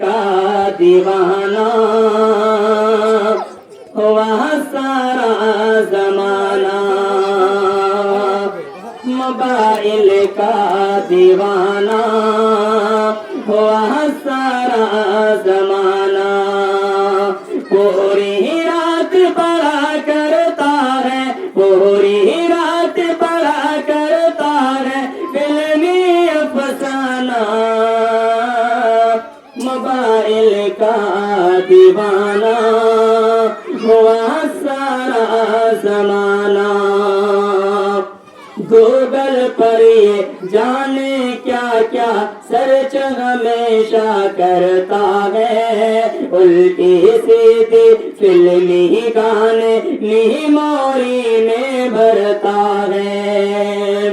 کا دیوانہ ہوا سارا زمانہ، موبائل کا دیوانہ ہوا سارا زمانہ، پوری رات پڑھا کرتا ہے، پوری رات پڑھا کرتا ہے فلمی افسانہ، موبائل کا دیوانہ ہوا سارا زمانہ، گوگل پر یہ جانے کیا کیا سرچ ہمیشہ کرتا ہے، الٹی سیدھی فلمی گانے میموری میں بھرتا ہے،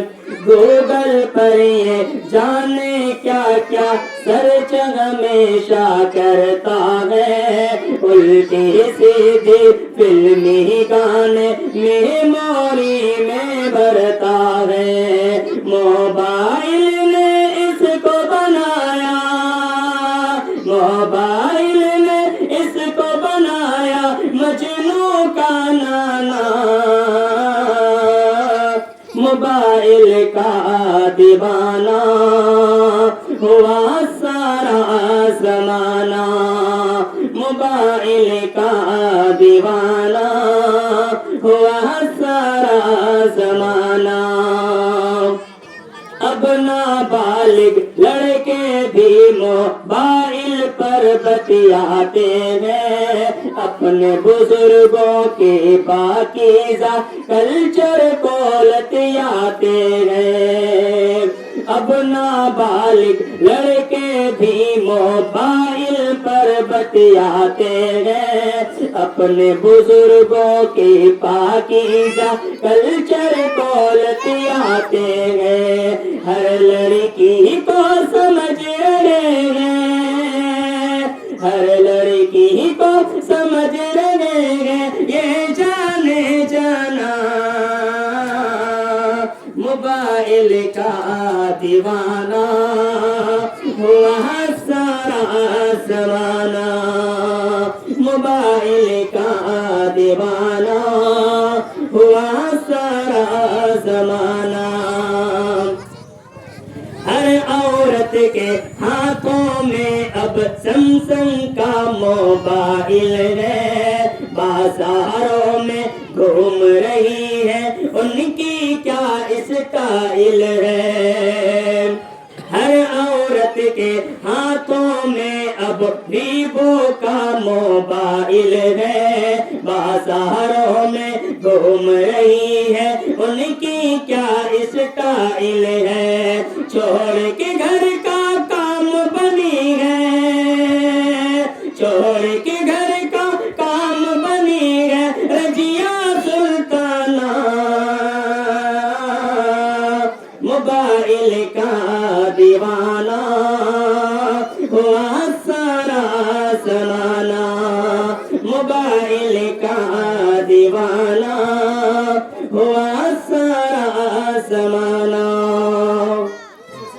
گوگل پر یہ جانے کیا کیا سرچ ہمیشہ کرتا ہے، الٹی سیدھی فلمی گانے میموری میں بھرتا ہے، موبائل نے اس کو بنایا، موبائل نے اس کو بنایا مجنوں کا نانا، موبائل کا دیوانہ ہوا سارا زمانہ، موبائل کا دیوانہ ہوا سارا زمانہ، اب نابالغ لڑکے بھی موبائل پر بتیاتے ہیں، اپنے بزرگوں کے پاکیزہ کلچر کو لتیاتے ہیں، اب نابالغ لڑکے بھی موبائل پر بتیاتے ہیں، اپنے بزرگوں کے پاکیزہ کلچر کو لتیاتے ہیں، ہر لڑکی کو سمجھ رہے ہیں، ہر لڑکی کو سمجھ رہے ہیں یہ جانے جانا، موبائل کا دیوانہ ہوا سارا زمانہ، موبائل کا دیوانہ ہوا سارا زمانہ، ہر عورت کے ہاتھوں میں اب سیمسنگ کا موبائل ہے، بازاروں میں گھوم رہی ہے ان کی کیا اسٹائل ہے، ہر عورت کے ہاتھوں میں اب ویوو کا موبائل ہے، بازاروں میں گھوم رہی ہے ان کی کیا اسٹائل ہے، چھوڑ کے گھر کا کام بنی ہے، چھوڑ کے گھر کا کام بنی ہے رضیہ سلطانہ، موبائل کا دیوانہ ہوا سارا زمانہ،